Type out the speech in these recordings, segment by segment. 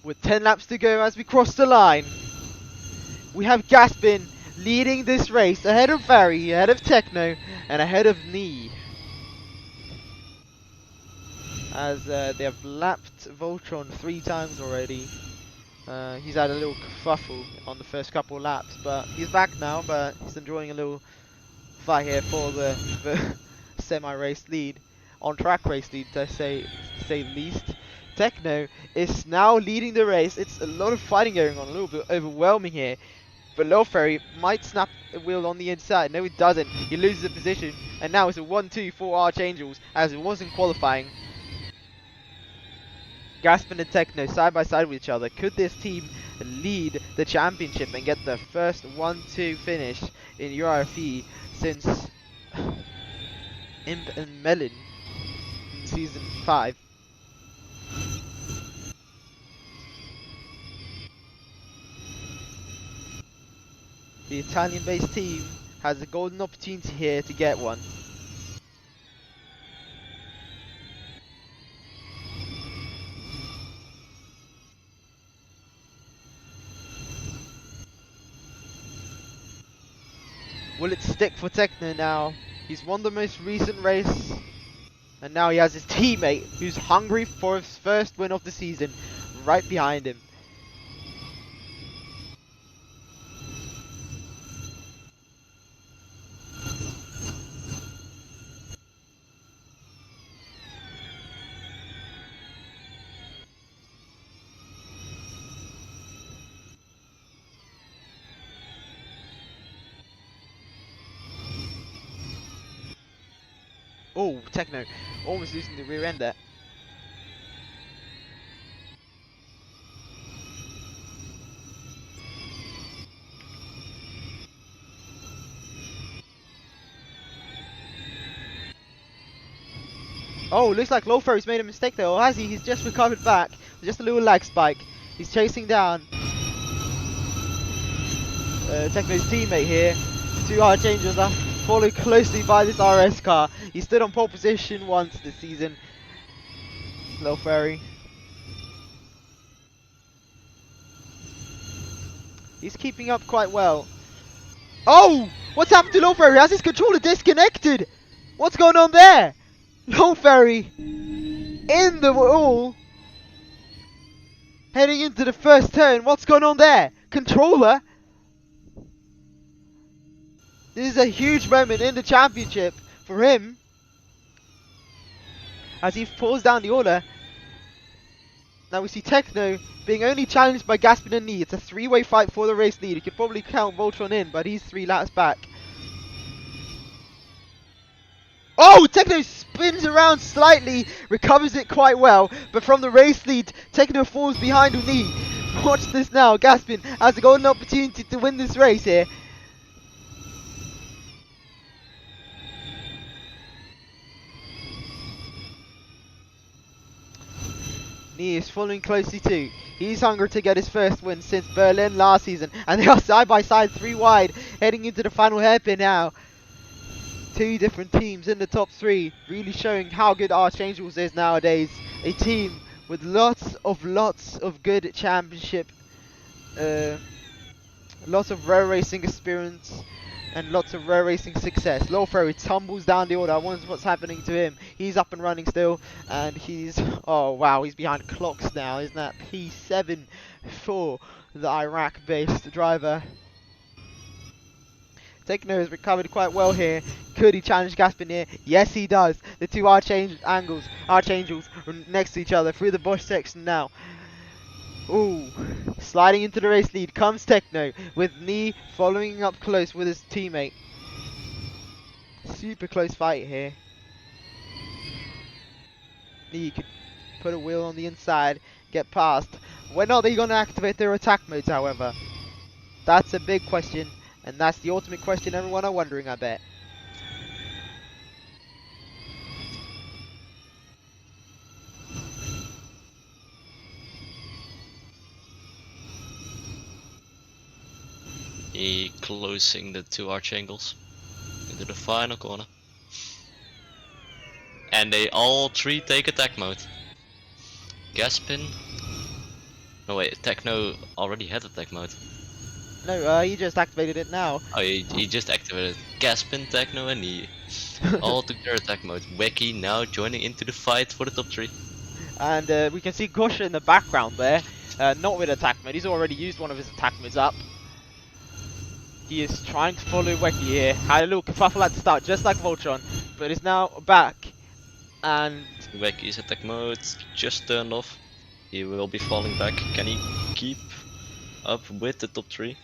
With 10 laps to go as we cross the line, we have Gaspin leading this race ahead of Barry, ahead of Techno, and ahead of Nee. As they have lapped Voltron 3 times already. He's had a little kerfuffle on the first couple laps, but he's back now, but he's enjoying a little fight here for the semi-race lead. On-track race lead, to say the least. Techno is now leading the race. It's a lot of fighting going on, a little bit overwhelming here. But Lowferry might snap a wheel on the inside. No, he doesn't. He loses the position, and now it's a 1-2 for Archangels, as it was in qualifying. Gaspin and Techno side by side with each other. Could this team lead the championship and get the first 1-2 finish in URFE since Imp and Melon in season 5? The Italian-based team has a golden opportunity here to get one. Will it stick for Techno now? He's won the most recent race, and now he has his teammate who's hungry for his first win of the season right behind him. Oh, Techno almost losing the rear end there. Oh, looks like Lowferry's made a mistake there, or has he? He's just recovered back. Just a little lag spike. He's chasing down Techno's teammate here. Two Archangels are followed closely by this RS car. He stood on pole position once this season. Lowferry. He's keeping up quite well. Oh! What's happened to Lowferry? Has his controller disconnected? What's going on there? Lowferry in the wall, heading into the first turn. What's going on there? Controller? This is a huge moment in the championship for him, as he pulls down the order. Now we see Techno being only challenged by Gaspin and Nee. It's a three-way fight for the race lead. You could probably count Voltron in, but he's 3 laps back. Oh, Techno spins around slightly, recovers it quite well, but from the race lead, Techno falls behind Nee. Watch this now. Gaspin has a golden opportunity to win this race here. Nee is following closely too. He's hungry to get his first win since Berlin last season, and they are side by side, 3 wide, heading into the final hairpin now. 2 different teams in the top 3, really showing how good Archangels is nowadays. A team with lots of good championship, lots of rare racing experience, and lots of rare racing success. Lowferry tumbles down the order. I wonder what's happening to him. He's up and running still, and he's, oh wow, he's behind clocks now. Isn't that P7 for the Iraq-based driver? Techno has recovered quite well here. Could he challenge Gaspin here? Yes, he does. The 2 Archangels are next to each other through the Bosch section now. Ooh, sliding into the race lead comes Techno, with Nee following up close with his teammate. Super close fight here. Nee could put a wheel on the inside, get past. When are they going to activate their attack modes, however? That's a big question, and that's the ultimate question everyone are wondering, I bet. He closing the 2 Archangels into the final corner. And they all 3 take attack mode. Gaspin, No wait, Techno already had attack mode. No, he just activated it now. Oh, he just activated Gaspin, Techno, and he all together attack mode. Wacky now joining into the fight for the top 3. And we can see Gosha in the background there, not with attack mode. He's already used one of his attack modes up. He is trying to follow Wacky here. Had a little kerfuffle at the start, just like Voltron, but is now back. And Wacky's attack mode just turned off. He will be falling back. Can he keep up with the top 3?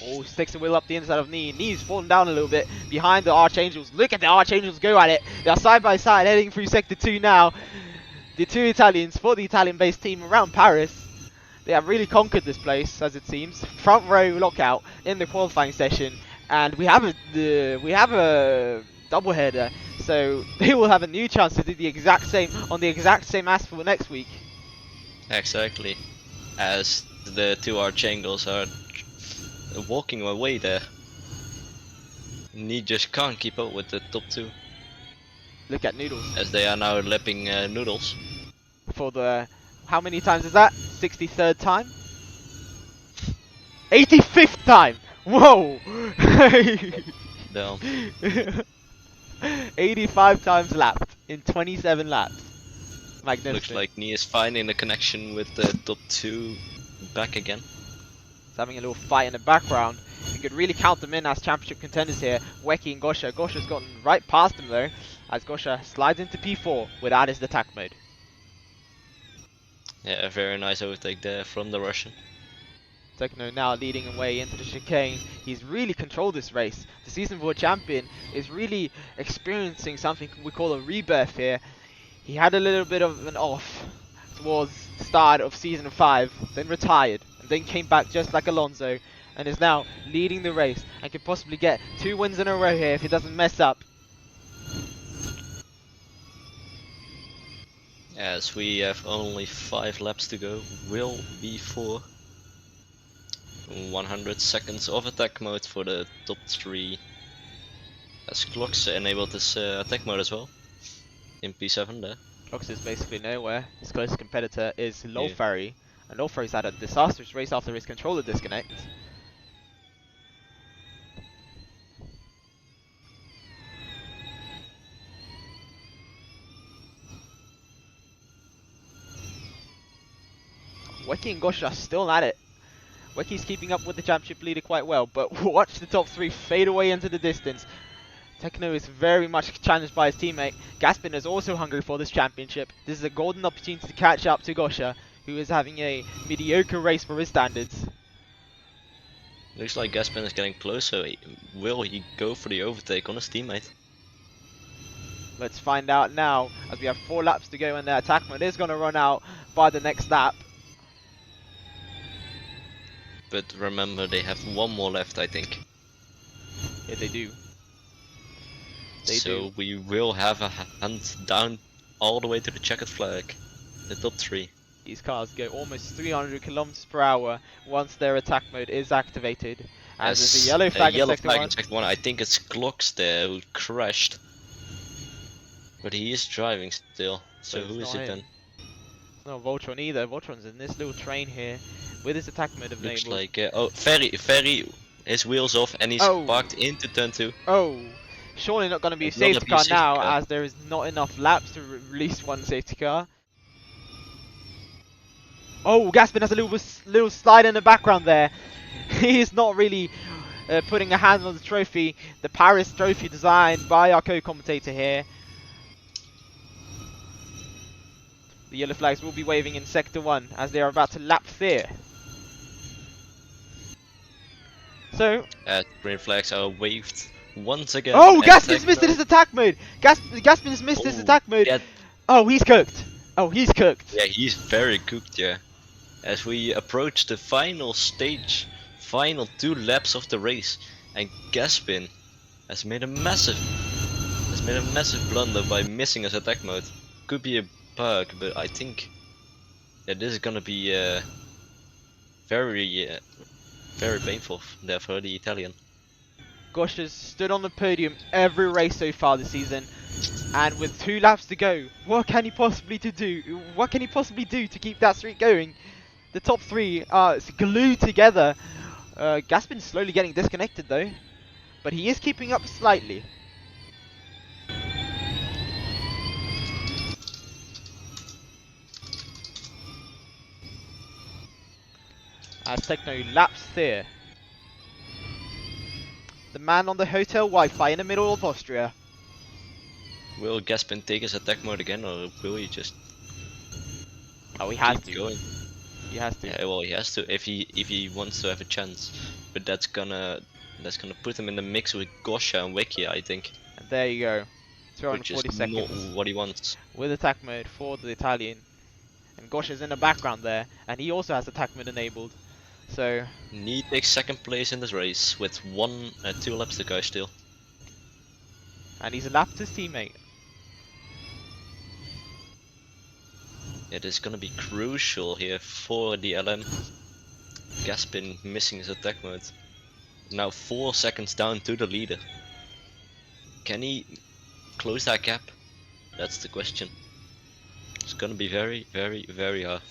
oh, sticks the wheel up the inside of Knee. Knee's falling down a little bit behind the Archangels. Look at the Archangels go at it. They are side by side heading through Sector 2 now. The two Italians for the Italian-based team around Paris. They have really conquered this place, as it seems. Front row lockout in the qualifying session, and we have a double header, so they will have a new chance to do the exact same on the exact same as for next week. Exactly. As the two Archangels are walking away there. And he just can't keep up with the top 2. Look at Noodles. As they are now lapping Noodles. For the, how many times is that? 63rd time? 85th time! Whoa! Down. 85 times lapped in 27 laps. Magnificent. Looks like Nee is finding the connection with the top 2 back again. He's having a little fight in the background. You could really count them in as championship contenders here. Wacky and Gosha. Gosha's gotten right past him though, as Gosha slides into P4 without his attack mode. Yeah, a very nice overtake there from the Russian. Techno now leading away into the chicane. He's really controlled this race. The Season 4 champion is really experiencing something we call a rebirth here. He had a little bit of an off towards the start of Season 5, then retired, and then came back just like Alonso, and is now leading the race and could possibly get 2 wins in a row here if he doesn't mess up. As we have only 5 laps to go, will be for 100 seconds of attack mode for the top 3. As Clocks enabled this attack mode as well in P7 there. Clocks is basically nowhere. His closest competitor is Lolfari, and Lolfari's had a disastrous race after his controller disconnect. Wacky and Gosh are still at it. Wacky's keeping up with the championship leader quite well, but watch the top 3 fade away into the distance. Techno is very much challenged by his teammate. Gaspin is also hungry for this championship. This is a golden opportunity to catch up to Gosha, who is having a mediocre race for his standards. Looks like Gaspin is getting closer. Will he go for the overtake on his teammate? Let's find out now, as we have 4 laps to go and the attack mode is going to run out by the next lap. But remember, they have 1 more left, I think. Yeah, they do. So we will have a hunt down all the way to the checkered flag, the top 3. These cars go almost 300 kilometers per hour once their attack mode is activated. As there's a yellow flag in sector 1. I think it's Clocks there who crashed. But he is driving still, so who is it then? It's not Voltron either. Voltron's in this little train here with his attack mode enabled. Looks like, oh, Ferry, his wheels off and he's parked into turn 2. Oh, surely not going to be a safety car now, as there is not enough laps to release one safety car. Oh, Gaspin has a little slide in the background there. He is not really putting a hand on the trophy, the Paris trophy designed by our co-commentator here. The yellow flags will be waving in sector 1 as they are about to lap Fear. So, green flags are waved once again. Oh, Gaspin's missed his attack mode. Gaspin's missed his attack mode. Yeah. Oh, he's cooked. Oh, he's cooked. Yeah, he's very cooked, yeah. As we approach the final stage, final 2 laps of the race, and Gaspin has made a massive blunder by missing his attack mode. Could be a bug, but I think that this is gonna be very painful there for the Italian. Gosh has stood on the podium every race so far this season. And with 2 laps to go, what can he possibly do? What can he possibly do to keep that streak going? The top 3 are glued together. Gaspin's slowly getting disconnected though, but he is keeping up slightly. As Techno laps there. The man on the hotel Wi-Fi in the middle of Austria. Will Gaspin take his attack mode again, or will he just Oh, he has keep to. going? He has to. Yeah, well, he has to if he wants to have a chance. But that's gonna put him in the mix with Gosha and Wiki, I think. And there you go. Which is 240 not seconds what he wants. with attack mode for the Italian. And Gosh is in the background there, and he also has attack mode enabled. So He takes second place in this race with 2 laps to go still. and he's lapped his teammate. It is gonna be crucial here for the LM. Gaspin missing his attack mode. Now 4 seconds down to the leader. Can he close that gap? That's the question. It's gonna be very, very, very hard.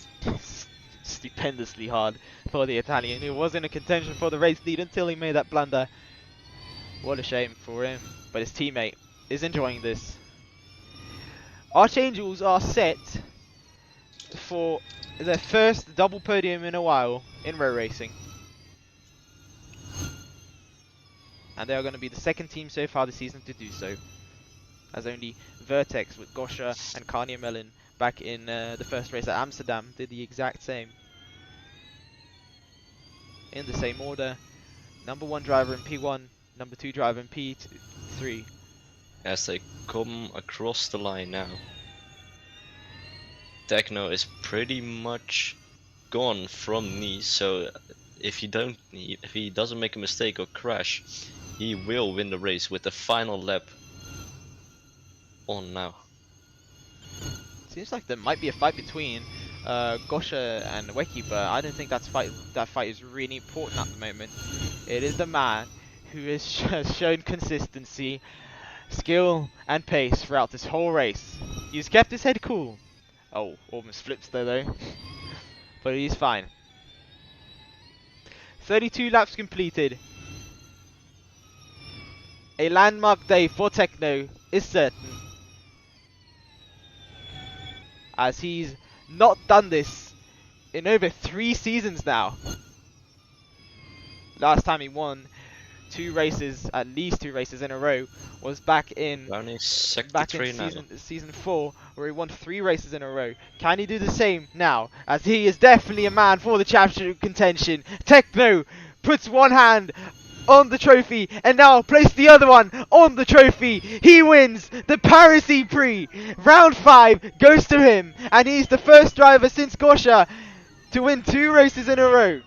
Stupendously hard for the Italian, who was in a contention for the race lead until he made that blunder. What a shame for him, but his teammate is enjoying this. Archangels are set for their first double podium in a while in road racing. And they are going to be the second team so far this season to do so. As only Vertex with Gosha and Kanye Mellon back in the first race at Amsterdam did the exact same. In the same order. Number 1 driver in P1, number 2 driver in P3. As they come across the line now. Techno is pretty much gone from Nice, so if he doesn't make a mistake or crash, he will win the race with the final lap on now. Seems like there might be a fight between Gosha and Weki, but I don't think that fight is really important at the moment. It is the man who has shown consistency, skill and pace throughout this whole race. He's kept his head cool. Oh, almost flips there though. But he's fine. 32 laps completed. A landmark day for Techno is certain, as he's not done this in over 3 seasons now. Last time he won 2 races, at least 2 races in a row, was back in season 4, where he won 3 races in a row. Can he do the same now, as he is definitely a man for the championship contention? Techno puts one hand on the trophy and now place the other one on the trophy. He wins the Paris E-Prix. Round 5 goes to him, and he's the first driver since Gosha to win 2 races in a row.